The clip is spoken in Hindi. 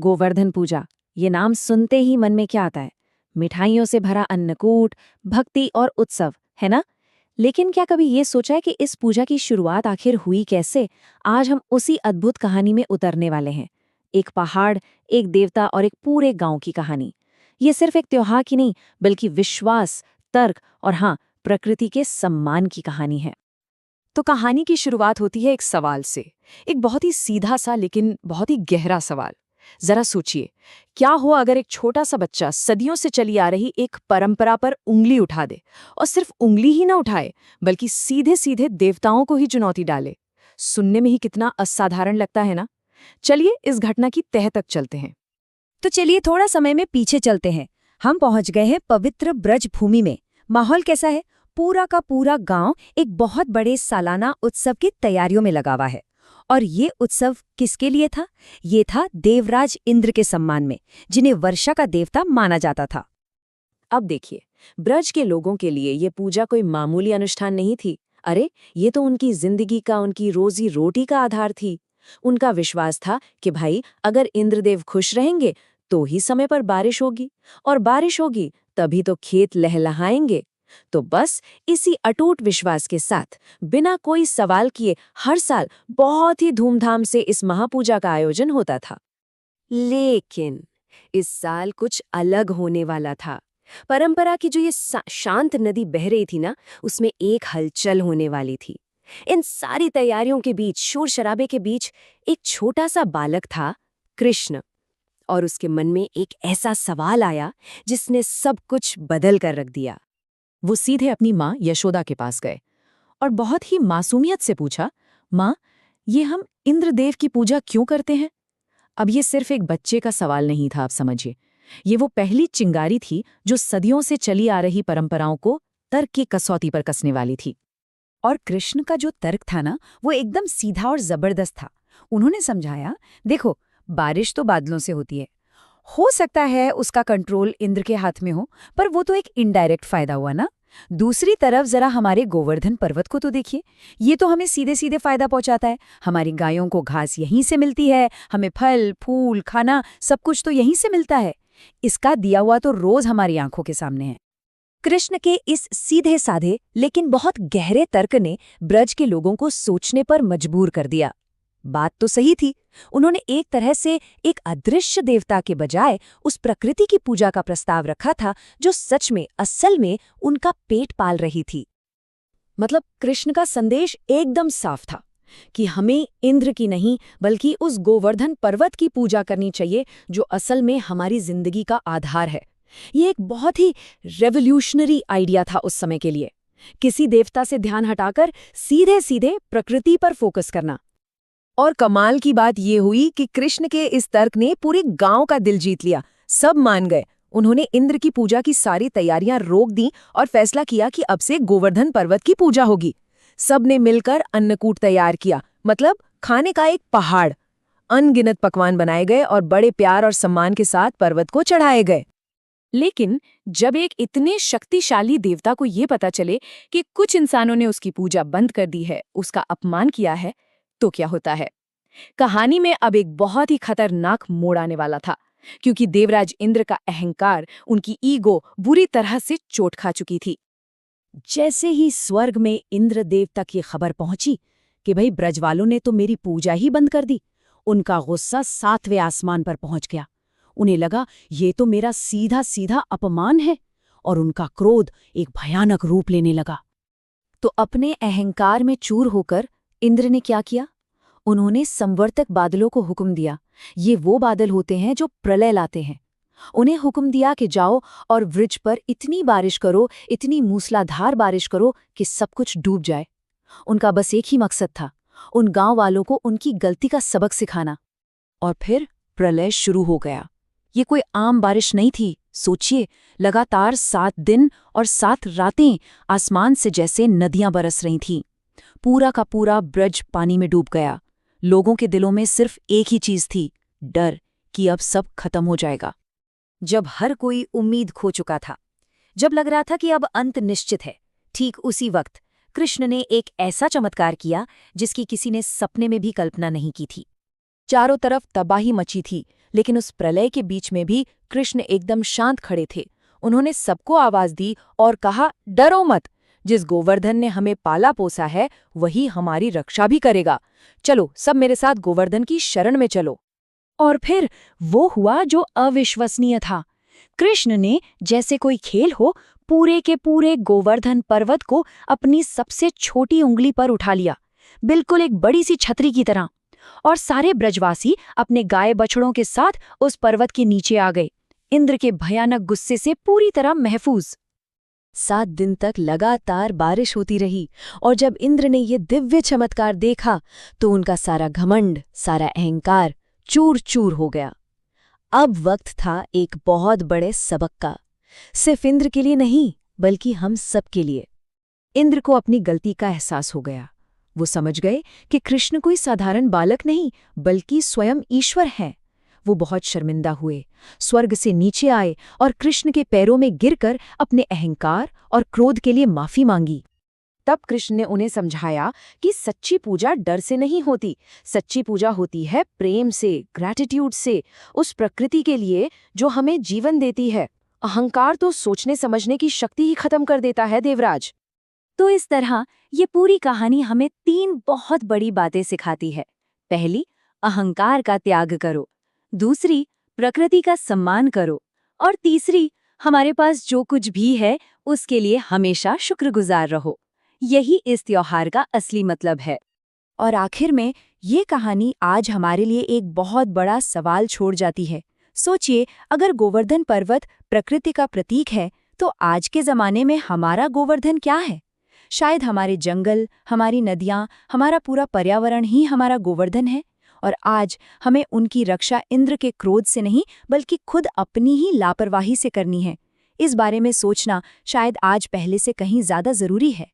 गोवर्धन पूजा, ये नाम सुनते ही मन में क्या आता है? मिठाइयों से भरा अन्नकूट, भक्ति और उत्सव, है ना? लेकिन क्या कभी ये सोचा है कि इस पूजा की शुरुआत आखिर हुई कैसे? आज हम उसी अद्भुत कहानी में उतरने वाले हैं। एक पहाड़, एक देवता और एक पूरे गांव की कहानी। ये सिर्फ एक त्योहार की नहीं, बल्कि विश्वास, तर्क और हाँ, प्रकृति के सम्मान की कहानी है। तो कहानी की शुरुआत होती है एक सवाल से। एक बहुत ही सीधा सा लेकिन बहुत ही गहरा सवाल। जरा सोचिए, क्या हो अगर एक छोटा सा बच्चा सदियों से चली आ रही एक परंपरा पर उंगली उठा दे, और सिर्फ उंगली ही ना उठाए बल्कि सीधे सीधे देवताओं को ही चुनौती डाले। सुनने में ही कितना असाधारण लगता है ना। चलिए इस घटना की तह तक चलते हैं। तो चलिए थोड़ा समय में पीछे चलते हैं। हम पहुंच गए हैं पवित्र ब्रज भूमि में। माहौल कैसा है? पूरा का पूरा गांव एक बहुत बड़े सालाना उत्सव की तैयारियों में लगा हुआ है। और ये उत्सव किसके लिए था? ये था देवराज इंद्र के सम्मान में, जिन्हें वर्षा का देवता माना जाता था। अब देखिए, ब्रज के लोगों के लिए ये पूजा कोई मामूली अनुष्ठान नहीं थी। अरे, ये तो उनकी जिंदगी का, उनकी रोजी रोटी का आधार थी। उनका विश्वास था कि भाई, अगर इंद्रदेव खुश रहेंगे तो ही समय पर बारिश होगी, और बारिश होगी तभी तो खेत लहलहाएंगे। तो बस इसी अटूट विश्वास के साथ, बिना कोई सवाल किए, हर साल बहुत ही धूमधाम से इस महापूजा का आयोजन होता था। लेकिन इस साल कुछ अलग होने वाला था। परंपरा की जो ये शांत नदी बह रही थी ना, उसमें एक हलचल होने वाली थी। इन सारी तैयारियों के बीच, शोर शराबे के बीच, एक छोटा सा बालक था, कृष्ण। और उसके मन में एक ऐसा सवाल आया जिसने सब कुछ बदल कर रख दिया। वो सीधे अपनी माँ यशोदा के पास गए और बहुत ही मासूमियत से पूछा, माँ, ये हम इंद्रदेव की पूजा क्यों करते हैं? अब ये सिर्फ एक बच्चे का सवाल नहीं था, आप समझिए। ये वो पहली चिंगारी थी जो सदियों से चली आ रही परंपराओं को तर्क की कसौटी पर कसने वाली थी। और कृष्ण का जो तर्क था ना, वो एकदम सीधा और जबरदस्त था। उन्होंने समझाया, देखो, बारिश तो बादलों से होती है। हो सकता है उसका कंट्रोल इंद्र के हाथ में हो, पर वो तो एक इनडायरेक्ट फायदा हुआ ना। दूसरी तरफ जरा हमारे गोवर्धन पर्वत को तो देखिए। ये तो हमें सीधे सीधे फायदा पहुंचाता है। हमारी गायों को घास यहीं से मिलती है, हमें फल फूल खाना सब कुछ तो यहीं से मिलता है। इसका दिया हुआ तो रोज हमारी आंखों के सामने है। कृष्ण के इस सीधे साधे लेकिन बहुत गहरे तर्क ने ब्रज के लोगों को सोचने पर मजबूर कर दिया। बात तो सही थी। उन्होंने एक तरह से एक अदृश्य देवता के बजाय उस प्रकृति की पूजा का प्रस्ताव रखा था जो सच में, असल में उनका पेट पाल रही थी। मतलब कृष्ण का संदेश एकदम साफ था कि हमें इंद्र की नहीं बल्कि उस गोवर्धन पर्वत की पूजा करनी चाहिए जो असल में हमारी जिंदगी का आधार है। ये एक बहुत ही रेवोल्यूशनरी आइडिया था उस समय के लिए। किसी देवता से ध्यान हटाकर सीधे सीधे प्रकृति पर फोकस करना। और कमाल की बात ये हुई कि कृष्ण के इस तर्क ने पूरे गांव का दिल जीत लिया। सब मान गए। उन्होंने इंद्र की पूजा की सारी तैयारियां रोक दी और फैसला किया कि अब से गोवर्धन पर्वत की पूजा होगी। सब ने मिलकर अन्नकूट तैयार किया, मतलब खाने का एक पहाड़। अनगिनत पकवान बनाए गए और बड़े प्यार और सम्मान के साथ पर्वत को चढ़ाए गए। लेकिन जब एक इतने शक्तिशाली देवता को ये पता चले कि कुछ इंसानों ने उसकी पूजा बंद कर दी है, उसका अपमान किया है, तो क्या होता है? कहानी में अब एक बहुत ही खतरनाक मोड़ आने वाला था, क्योंकि देवराज इंद्र का अहंकार, उनकी ईगो बुरी तरह से चोट खा चुकी थी। जैसे ही स्वर्ग में इंद्र देवता की खबर पहुंची कि भाई ब्रजवालों ने तो मेरी पूजा ही बंद कर दी, उनका गुस्सा 7वें आसमान पर पहुंच गया। उन्हें लगा ये तो मेरा सीधा सीधा अपमान है, और उनका क्रोध एक भयानक रूप लेने लगा। तो अपने अहंकार में चूर होकर इंद्र ने क्या किया? उन्होंने संवर्तक बादलों को हुक्म दिया। ये वो बादल होते हैं जो प्रलय लाते हैं। उन्हें हुक्म दिया कि जाओ और वृक्ष पर इतनी बारिश करो, इतनी मूसलाधार बारिश करो कि सब कुछ डूब जाए। उनका बस एक ही मकसद था, उन गांव वालों को उनकी गलती का सबक सिखाना। और फिर प्रलय शुरू हो गया। ये कोई आम बारिश नहीं थी। सोचिए, लगातार 7 दिन और 7 रातें आसमान से जैसे नदियां बरस रही थीं। पूरा का पूरा ब्रज पानी में डूब गया। लोगों के दिलों में सिर्फ एक ही चीज थी, डर कि अब सब खत्म हो जाएगा। जब हर कोई उम्मीद खो चुका था, जब लग रहा था कि अब अंत निश्चित है, ठीक उसी वक्त कृष्ण ने एक ऐसा चमत्कार किया जिसकी किसी ने सपने में भी कल्पना नहीं की थी। चारों तरफ तबाही मची थी। लेकिन उस प्रलय के बीच में भी कृष्ण एकदम शांत खड़े थे। उन्होंने सबको आवाज दी और कहा, डरो मत, जिस गोवर्धन ने हमें पाला पोसा है वही हमारी रक्षा भी करेगा। चलो सब मेरे साथ गोवर्धन की शरण में चलो। और फिर वो हुआ जो अविश्वसनीय था। कृष्ण ने जैसे कोई खेल हो पूरे के पूरे गोवर्धन पर्वत को अपनी सबसे छोटी उंगली पर उठा लिया, बिल्कुल एक बड़ी सी छतरी की तरह। और सारे ब्रजवासी अपने गाय बछड़ों के साथ उस पर्वत के नीचे आ गए, इंद्र के भयानक गुस्से से पूरी तरह महफूज। 7 दिन तक लगातार बारिश होती रही और जब इंद्र ने ये दिव्य चमत्कार देखा तो उनका सारा घमंड, सारा अहंकार चूर चूर हो गया। अब वक्त था एक बहुत बड़े सबक का, सिर्फ इंद्र के लिए नहीं बल्कि हम सब के लिए। इंद्र को अपनी गलती का एहसास हो गया। वो समझ गए कि कृष्ण कोई साधारण बालक नहीं बल्कि स्वयं ईश्वर हैं। वो बहुत शर्मिंदा हुए, स्वर्ग से नीचे आए और कृष्ण के पैरों में गिरकर अपने अहंकार और क्रोध के लिए माफी मांगी। तब कृष्ण ने उन्हें समझाया कि सच्ची पूजा डर से नहीं होती, सच्ची पूजा होती है प्रेम से, ग्रैटिट्यूड से, उस प्रकृति के लिए जो हमें जीवन देती है। अहंकार तो सोचने समझने की शक्ति ही खत्म कर देता है देवराज। तो इस तरह ये पूरी कहानी हमें 3 बहुत बड़ी बातें सिखाती है। पहली, अहंकार का त्याग करो। दूसरी, प्रकृति का सम्मान करो। और तीसरी, हमारे पास जो कुछ भी है उसके लिए हमेशा शुक्रगुजार रहो। यही इस त्योहार का असली मतलब है। और आखिर में ये कहानी आज हमारे लिए एक बहुत बड़ा सवाल छोड़ जाती है। सोचिए, अगर गोवर्धन पर्वत प्रकृति का प्रतीक है तो आज के ज़माने में हमारा गोवर्धन क्या है? शायद हमारे जंगल, हमारी नदियाँ, हमारा पूरा पर्यावरण ही हमारा गोवर्धन है। और आज हमें उनकी रक्षा इंद्र के क्रोध से नहीं बल्कि खुद अपनी ही लापरवाही से करनी है। इस बारे में सोचना शायद आज पहले से कहीं ज़्यादा ज़रूरी है।